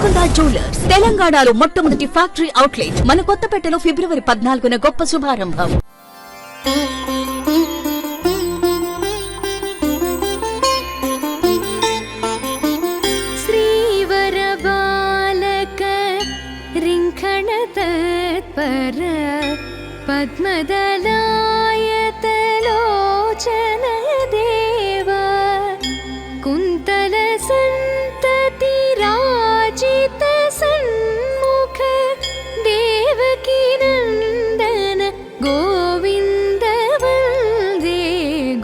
Golconda jewellers తెలంగాణలో మొట్టమొదటి factory outlet మన కొత్తపేటలో ఫిబ్రవరి 14న గొప్ప శుభారంభం. శ్రీవర బాలక రింఖణ తత్పర పద్మదలాయతలోచన దేవ కుంతల సంతతి రాజిత సన్ముఖ దేవకీ నందన గోవింద వందే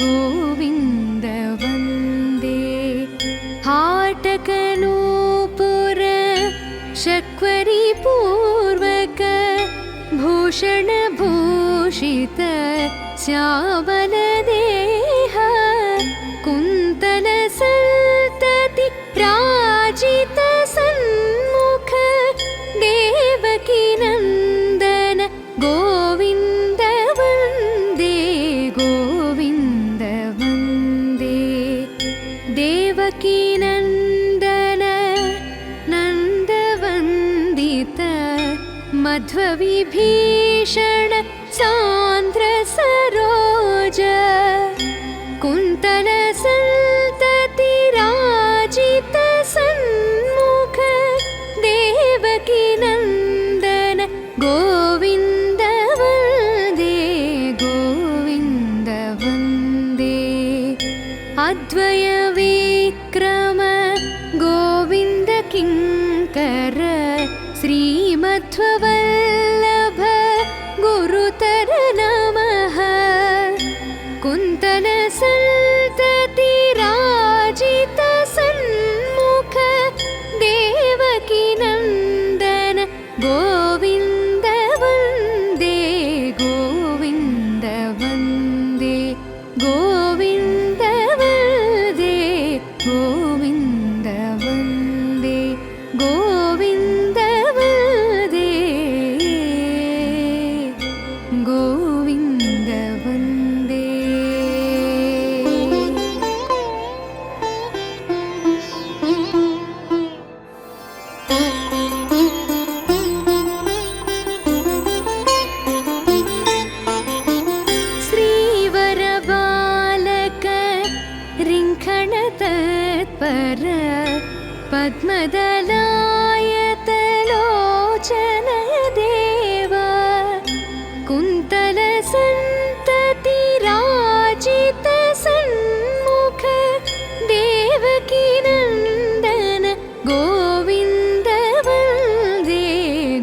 గోవింద వందే हाटकनूपुर शक्वरी पूर्वक भूषण भूषित श्यामल देह कुन्तल संतति राजित सन्मुख देवकी नंदन गोविंद वंदे गोविंद वंदे देवकी नंदन नंदवंदित मध्वविभीषण सान्द्र सरोज कुन्तल संतति राजित सन्मुख देवकी नंदन गोविंद वंदे गोविंद वंदे अद्वय विक्रम गोविंद किंकर श्रीमध्ववल्लभ गुरुतर नमः कुन्तल संतति राजित सन्मुख देवकी नंदन गोविंद वंदे गोविंद वंदे गोविंद वंदे गोविंद वंदे गोविंद वंदे गोविंद वंदे श्रीवर बालक रिंखण तत्पर पद्मदलायतलोचन देव कुन्तल संतति राजित सन्मुख देवकी नंदन गोविंद वंदे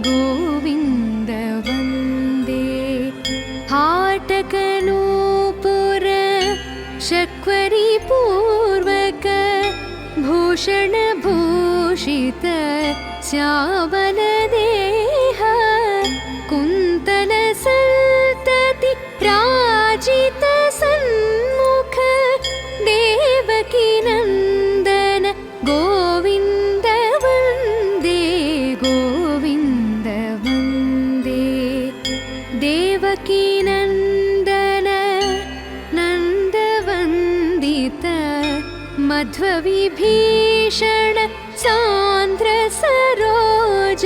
गोविंद वंदे हाटकनूपुर शक्वरी पूर्वक भूषण भूषित श्यामल देह कुन्तल संतति राजित सन्मुख देवकी नंदन गोविंद वंदे गोविंद वंदे देवकी नंदन नंदवंदित मध्वविभीषण सान्द्र सरोज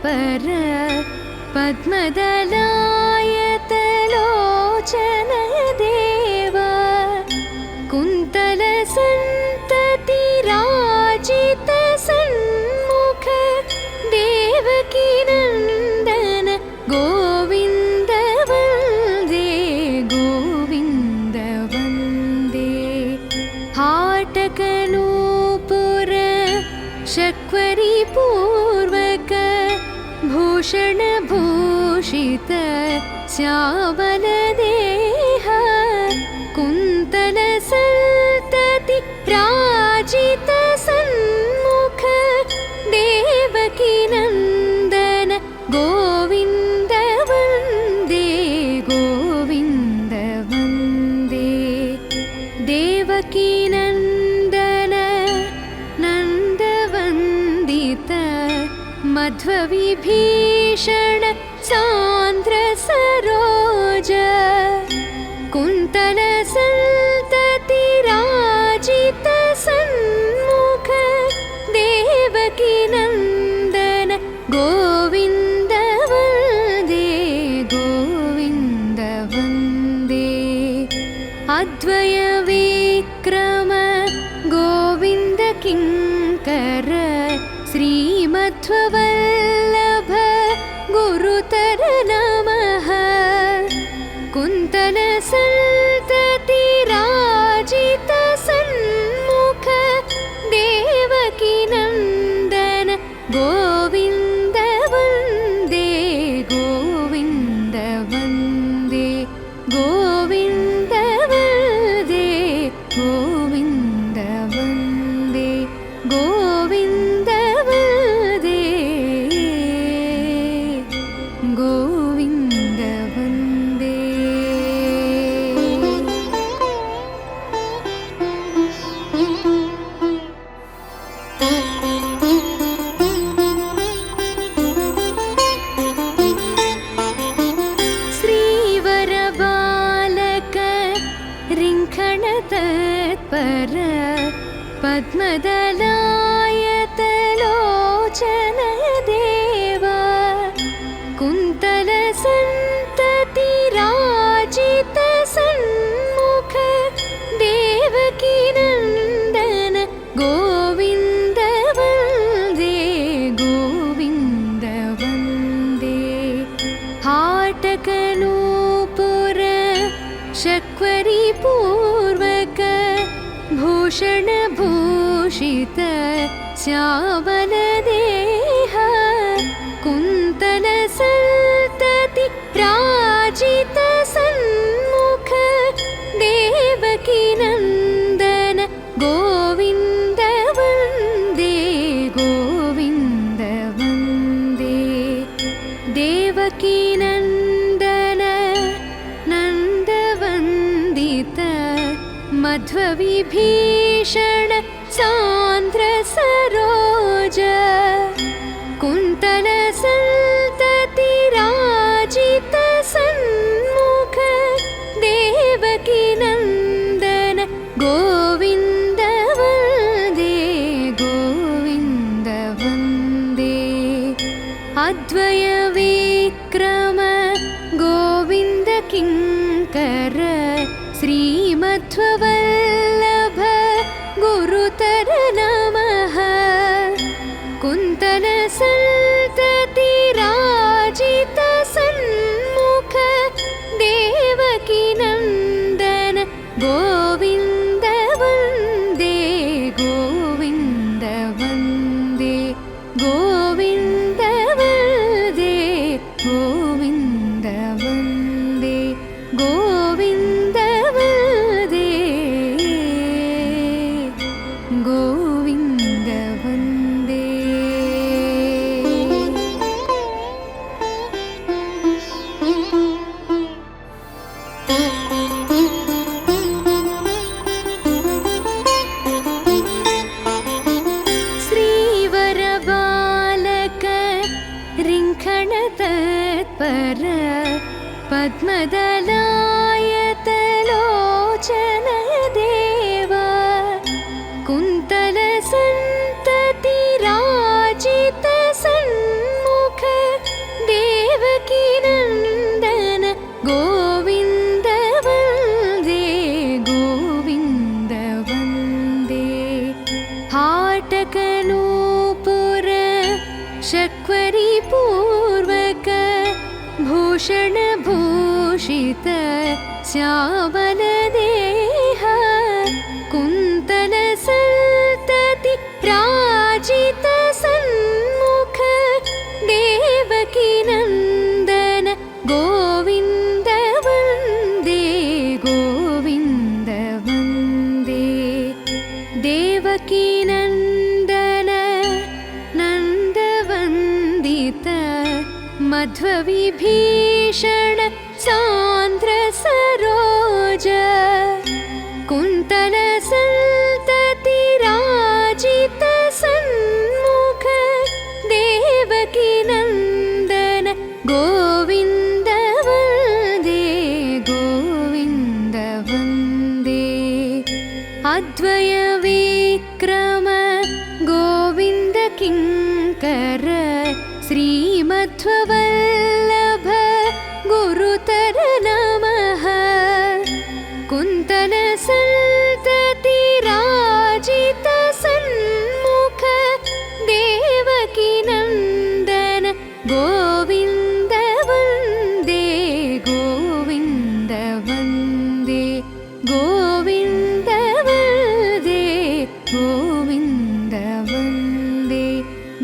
तत्पर पद्मदलायतलोचन देव कुन्तलसन्ततिराजित सन्मुख देवकी नन्दन गोविन्द वन्दे गोविन्द वन्दे हाटकनूपुर शक्वरी पूर्वक भूषण भूषित श्यामल देह कुन्तल सन्तति राजित सन्मुख देवकी नन्दन गोविन्द वन्दे गोविन्द वन्दे देवकी नन्दन नन्दवन्दित मध्वविभीषण सान्द्र सरोज कुन्तल सन्तति राजित सन्मुख देवकी नन्दन गोविन्द वन्दे गोविन्द वन्दे अद्वय विक्रम गोविन्द किङ्कर श्रीमध्ववल्लभ गुरुतर नमः कुन्तल सन्तति राजित सन्मुख देवकी नन्दन गोविन्द वन्दे गोविन्द वन्दे गोविन्द वन्दे गोविन्द वन्दे गोविन्द वन्दे गोविन्द वन्दे श्रीवरबालक रिङ्खण तत्पर पद्मदलायतलोचन देव कुन्तल सन्तति राजित सन्मुख देवकी नन्दन गोविन्द वन्दे गोविन्द वन्दे हाटकनूपुर शक्वरी पूर्वक भूषण भूषित श्यामल देह कुन्तल सन्तति राजित सन्मुख देवकी नन्दन गोविन्द वन्दे गोविन्द वन्दे देवकी नन्दन नन्दवन्दित मध्वविभीषण सान्द्र सरोज कुन्तल सन्तति राजित सन्मुख देवकी नन्दन गोविन्द वन्दे गोविन्द वन्दे अद्वय विक्रम गोविन्द किङ्कर श्रीमध्ववल्लभ गुरुतर नमः कुन्तल सन्तति राजित सन्मुख देवकी नन्दन गोविन्द वन्दे गोविन्द वन्दे गोविन्द वन्दे गोविन्द वन्दे गोविन्द वन्दे गोविन्द वन्दे श्रीवरबालक रिङ्खण तत्पर पद्मदलायतलोचन देव कुन्तल सन्तति राजित सन्मुख भूषणभूषित श्यामलदेह कुन्तलसन्तति राजित सन्मुख देवकी नन्दन गोविन्द वन्दे गोविन्द वन्दे देवकी नन्दन नन्दवन्दित मध्वविभीषण सान्द्र सरोज कुन्तलसन्तति राजित सन्मुख देवकी नन्दन गोविन्द वन्दे गोविन्द वन्दे अद्वय विक्रम गोविन्द किङ्कर श्रीमध्ववल्लभ गुरुतर नमः कुन्तलसन्तति राजित सन्मुख देवकी नन्दन गोविन्द वन्दे गोविन्द वन्दे गोविन्द वन्दे गोविन्द वन्दे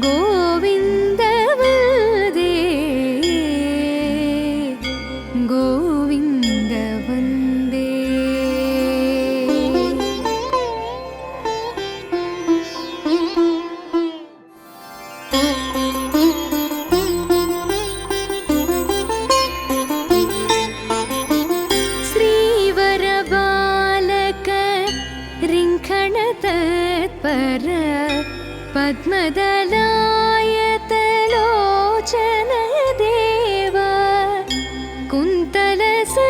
गोविन्द वन्दे गोविन्द वन्दे श्रीवरबालक रिङ्खण तत्पर पद्मदलायत लोचन देव कुन्तलसन्तति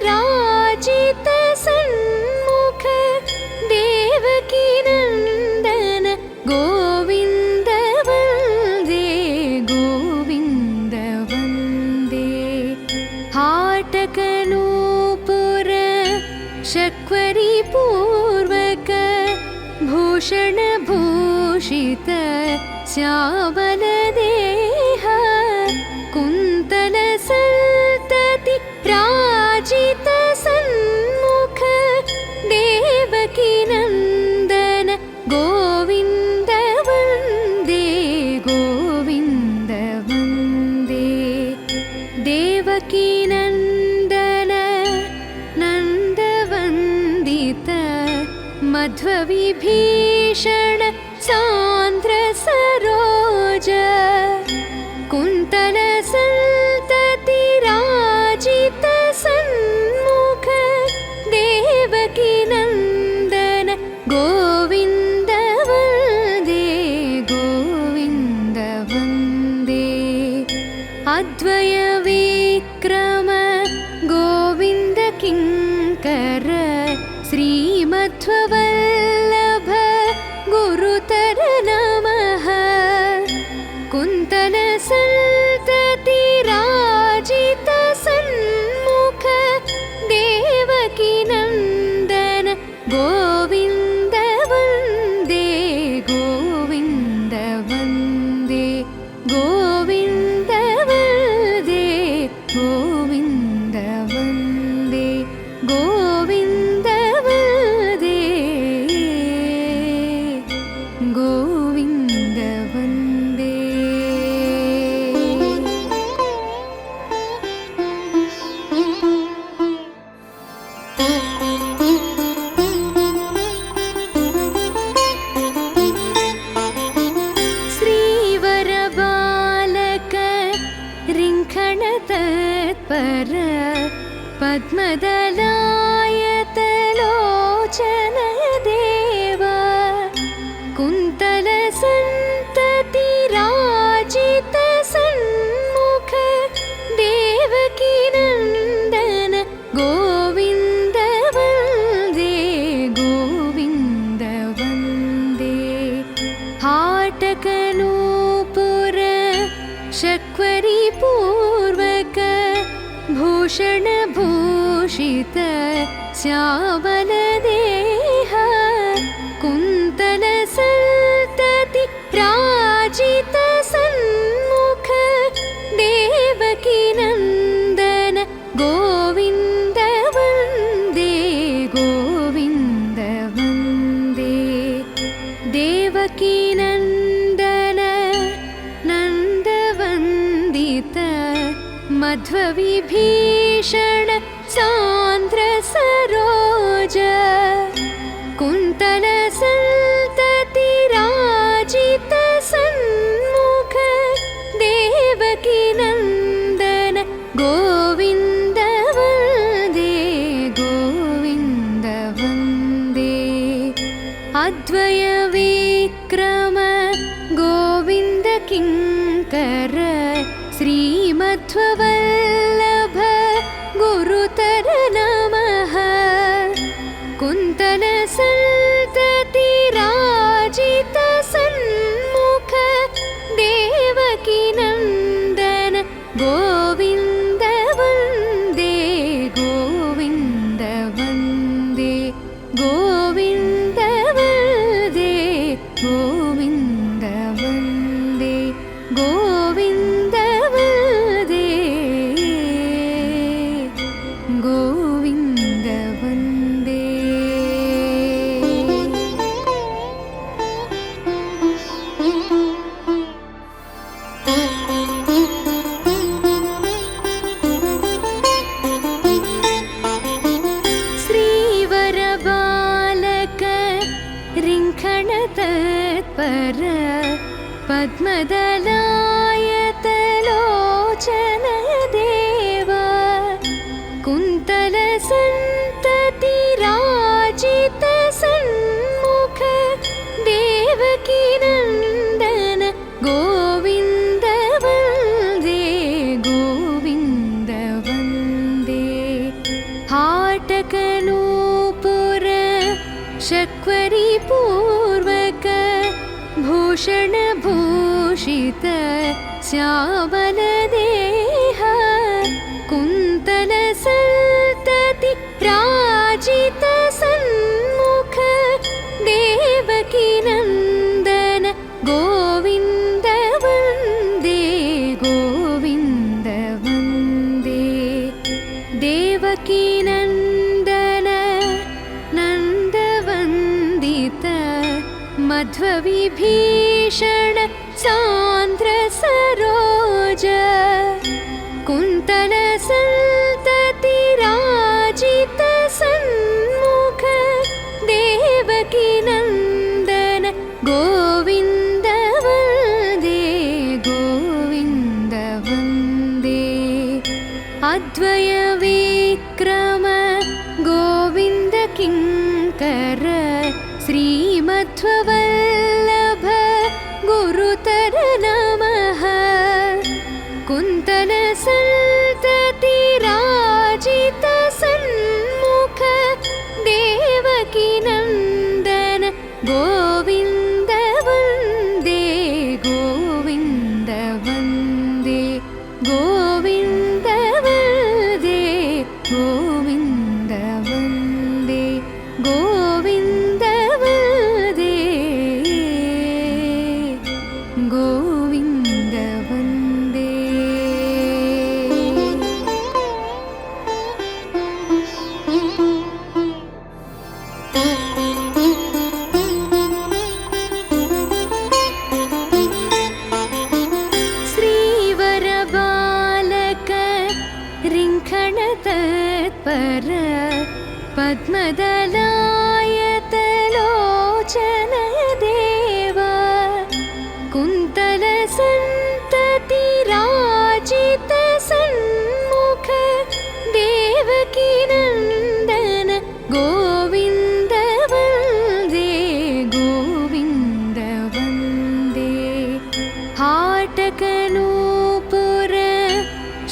राजित सन्मुख देवकी नन्दन गोविन्द वन्दे गोविन्द वन्दे हाटकनूपुर शक्वरी पूर्वक भूषणभूषित श्यामलदेह कुन्तलसन्तति राजित सन्मुख देवकी नन्दन गोविन्द वन्दे गोविन्द वन्दे देवकी नन्दन नन्दवन्दित मध्वविभीषण सान्द्र सरोज कुन्तलसन्तति राजित सन्मुख देवकी नन्दन गोविन्द वन्दे गोविन्द वन्दे अद्वय विक्रम गोविन्द किङ्कर श्रीमध्ववल्लभ गुरुतर नमः कुन्तलसन्तति राजित सन्मुख देवकी नन्दन गोविन्द वन्दे गोविन्द वन्दे गोविन्द वन्दे गोविन्द वन्दे गोविन्द वन्दे गोविन्द वन्दे श्रीवरबालक रिङ्खण तत्पर पद्मदलायत लोचन देव कुन्तलसन्तति राजित सन्मुख देवकी नन्दन गोविन्द वन्दे गोविन्द वन्दे हाटकनूपुर शक्वरी पूर्वक भूषणभूषित श्यामलदेह कुन्तलसन्तति राजित सन्मुख देवकी देवकीनन्दन नन्दवन्दित मध्वविभीषण सान्द्र सरोज कुन्तल सन्तति राजित सन्मुख देवकीनन्दन गोविन्द वन्दे गोविन्द वन्दे अद्वय विक्रम गोविन्द किङ्कर श्रीमध्ववल्लभ गुरुतर नमः कुन्तल सन्तति राजित सन्मुख देवकीनन्दन गोविन्द वन्दे गोविन्द वन्दे गोविन्द वन्दे गोविन्द वन्दे गोविन्द वन्दे गोविन्द वन्दे श्रीवरबालक रिङ्खण तत्पर पद्मदलायत लोचन देव कुन्तल सन्तति राजित सन्मुख देवकीनन्दन गोविन्द वन्दे गोविन्द वन्दे हाटकनूपुर शक्वरी पूर्वक भूषण भूषित श्यामल देह कुन्तल सन्तति राजित सन्मुख देवकीनन्दन गोविन्द वन्दे गोविन्द वन्दे देवकीनन्दन नन्दवन्दित मध्वविभीषण सान्द्र सरोज कुन्तल सन्तति राजित सन्मुख देवकीनन्दन गोविन्द वन्दे गोविन्द वन्दे अद्वय विक्रम गोविन्द किङ्कर श्रीमध्ववल्लभ गुरुतर नमः कुन्तल सन्तति राजित सन्मुख देवकीनन्दन गोविन्द वन्दे गोविन्द वन्दे गोविन्द वन्दे गोविन्द वन्दे गोविन्द वन्दे गोविन्द वन्दे श्रीवरबालक रिङ्खण तत्पर पद्मदलायत लोचन देव कुन्तल सन्तति राजित सन्मुख देवकीनन्दन गोविन्द वन्दे गोविन्द वन्दे हाटकनूपुर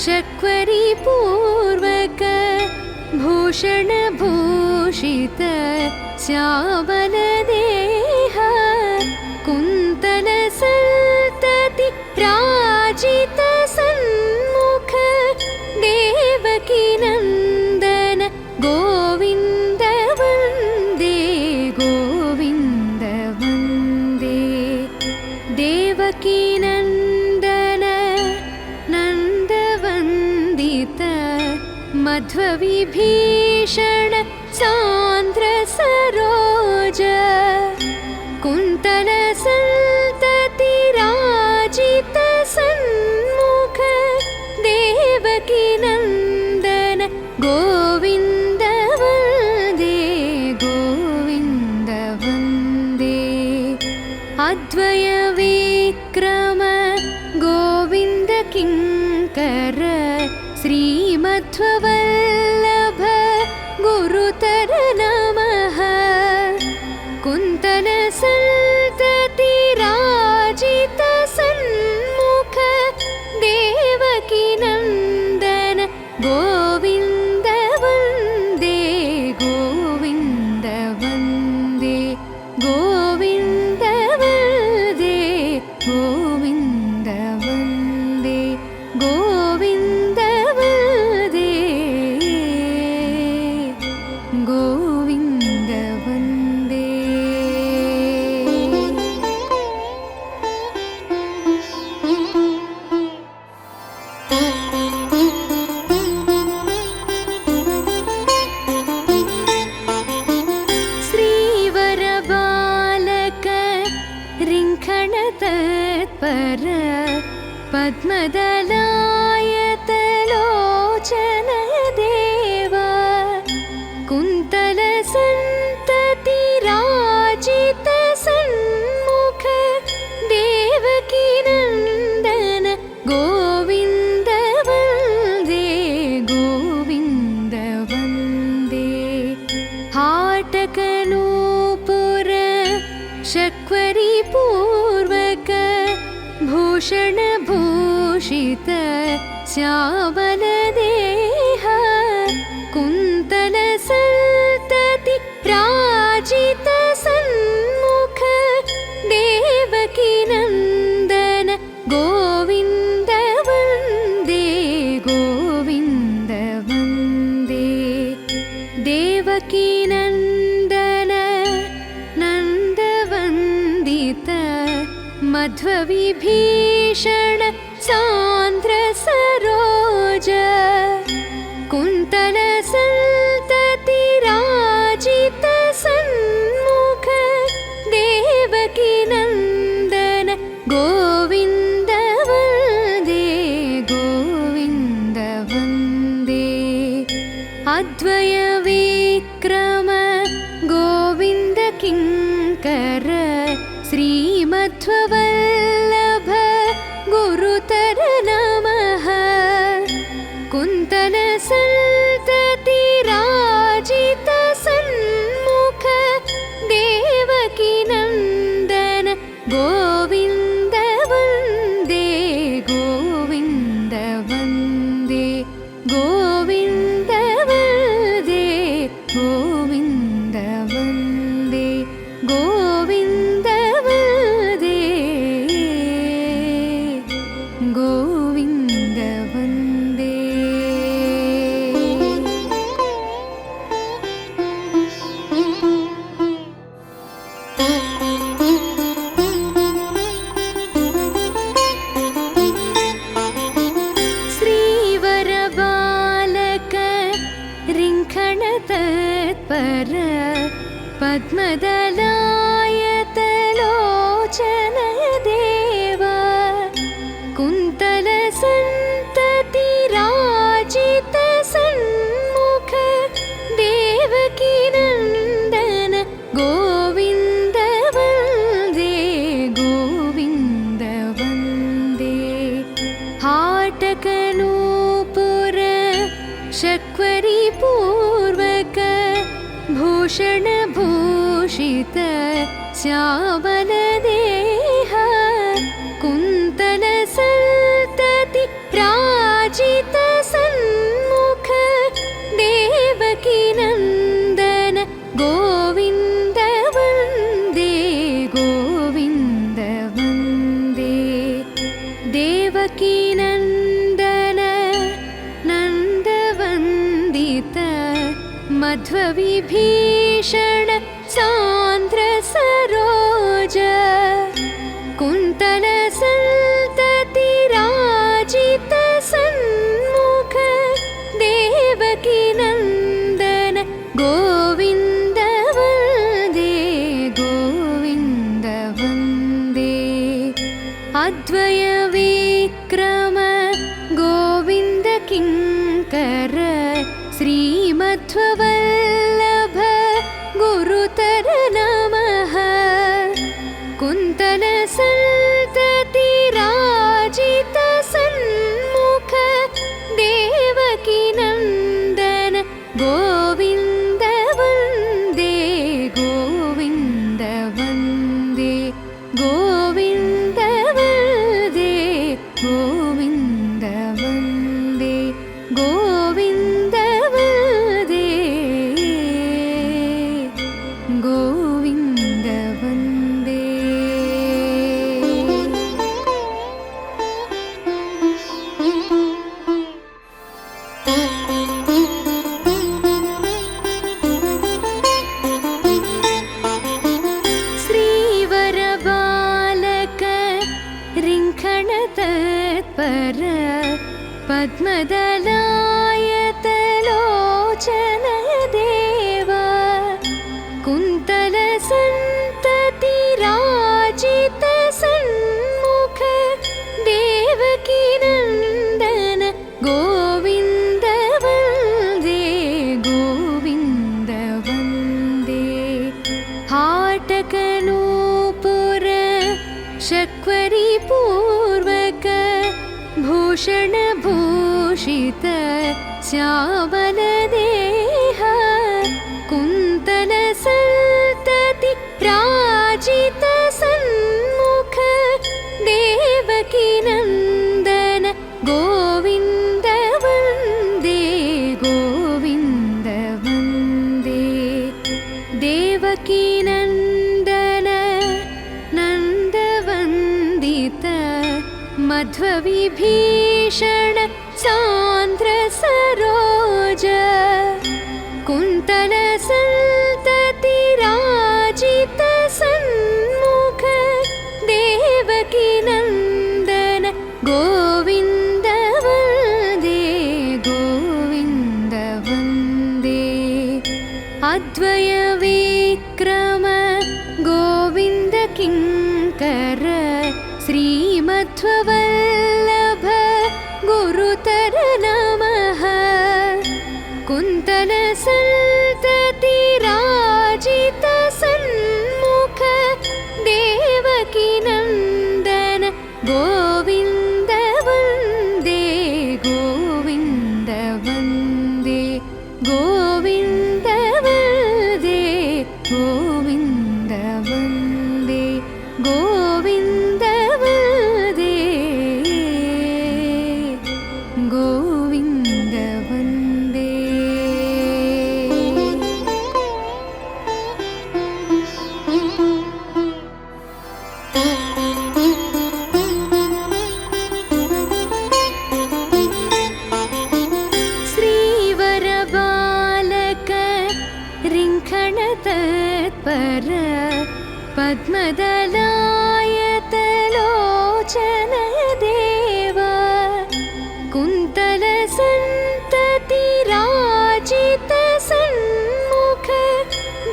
शक्वरी पूर्वक भूषण भूषित श्यामल देह कुन्तल सन्तति राजित सन्मुख देवकीनन्दन गोविन्द वन्दे गोविन्द वन्दे देवकीनन्दन नन्दवन्दित मध्वविभीषण सान्द्र सरोज कुन्तल अद्वय विक्रम गोविन्द किङ्कर श्रीमध्ववल्लभ गुरुतर नमः कुन्तल सन्तति राजित सन्मुख देवकी नन्दन गोविन्द वन्दे गोविन्द वन्दे गोविन्द वन्दे गोविन्द वन्दे गोविन्द वन्दे गोविन्द वन्दे। श्रीवरबालक रिङ्खण तत्पर पद्मदलायत लोचन देव कुन्तल सन्तति राजित सन्मुख देवकी नन्दन गोविन्द वन्दे गोविन्द वन्दे हाटकनूपुर शक्वरी पूर्वक भूषण भूषित श्यामल देह कुन्तल सन्तति राजित सन्मुख देवकी नन्दन गोविन्द वन्दे गोविन्द वन्दे देवकी नन्दन नन्दवन्दित मध्वविभीषण सान्द्र सरोज कुन्तल सन्तति राजित सन्मुख देवकी नन्दन गोविन्द वन्दे गोविन्द वन्दे अद्वय विक्रम गोविन्द किङ्कर श्रीमध्ववल्लभ गुरुतर नमः कुन्तल सन्तति राजित सन्मुख देवकी नन्दन गोविन्द वन्दे गोविन्द वन्दे गोविन्द वन्दे गोविन्द वन्दे गोविन्द वन्दे गोविन्द वन्दे। श्रीवरबालक रिङ्खण तत्पर पद्मदलायत लोचन देव कुन्तल सन्तति राजित सन्मुख देवकी नन्दन गोविन्द वन्दे गोविन्द वन्दे हाटकनूपुर शक्वरी पूर्वक भूषण भूषित श्यामल देह कुन्तल सन्तति राजित सन्मुख देवकी नन्दन गोविन्द वन्दे गोविन्द वन्दे देवकी नन्दन नन्दवन्दित मध्वविभीषण सान्द्र सरोज कुन्तल सन्तति राजित सन्मुख देवकी नन्दन गोविन्द वन्दे गोविन्द वन्दे अद्वय विक्रम गोविन्द किङ्कर श्रीमध्ववल्लभ गुरुतर नमः कुन्तल पद्मदलायतलोचन देव कुन्तलसन्ततिराजित सन्मुख देवकी नन्दन गोविन्द वन्दे गोविन्द वन्दे हाटकनूपुर शक्वरी पूर्वक भूषण भूषित श्यामल देह कुन्तल सन्तति राजित सन्मुख देवकी नन्दन गोविन्द वन्दे गोविन्द वन्दे देवकी नन्दन नन्दवन्दित मध्वविभीषण सान्द्र सरोज कुन्तल सन्तति राजित सन्मुख देवकी नन्दन गोविन्द वन्दे गोविन्द वन्दे अद्वय विक्रम गोविन्द किङ्कर श्रीमध्ववल्लभ गुरुतर नमः कुन्तल सन्तति राजित सन्मुख देवकी नन्दन गोविन्द वन्दे गोविन्द वन्दे गोविन्द वन्दे गोविन्द वन्दे गोविन्द वन्दे गोविन्द वन्दे श्रीवरबालक रिङ्खण तत्पर पद्मदलायतलोचन देव कुन्तल सन्तति राजित सन्मुख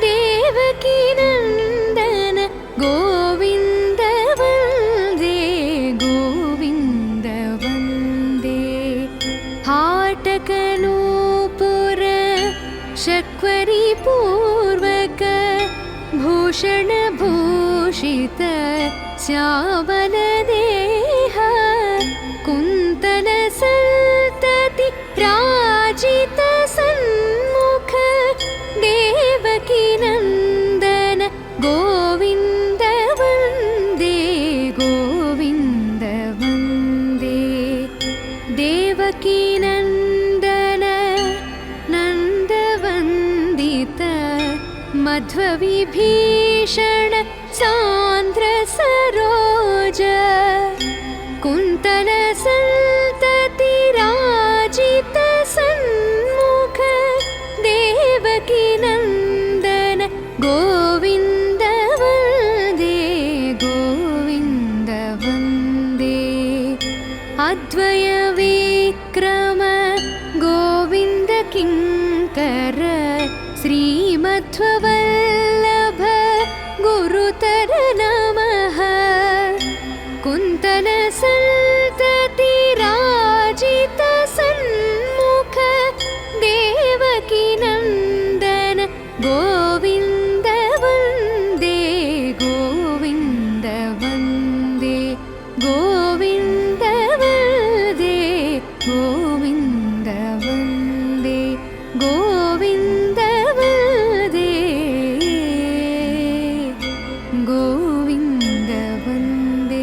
देवकी नन्दन गोविन्द वन्दे गोविन्द वन्दे हाटकनूपुर शक्वरी पूर्वक भूषण भूषित श्यामल देह कुन्तल सन्तति राजित सन्मुख देवकी नन्दन गोविन्द वन्दे गोविन्द वन्दे देवकी नन्दन नन्दवन्दित मध्वविभीषण सान्द्र सरोज कुन्तल सन्तति राजित सन्मुख देवकी नन्दन गोविन्द वन्दे गोविन्द वन्दे अद्वय विक्रम गोविन्द किङ्कर श्रीमध्ववल्लभ गुरुतर नमः कुन्तल सन्तति राजित सन्मुख देवकी नन्दन गोविन्द वन्दे गोविन्द वन्दे गोविन्द वन्दे गोविन्द वन्दे गोविन्द वन्दे गोविन्द वन्दे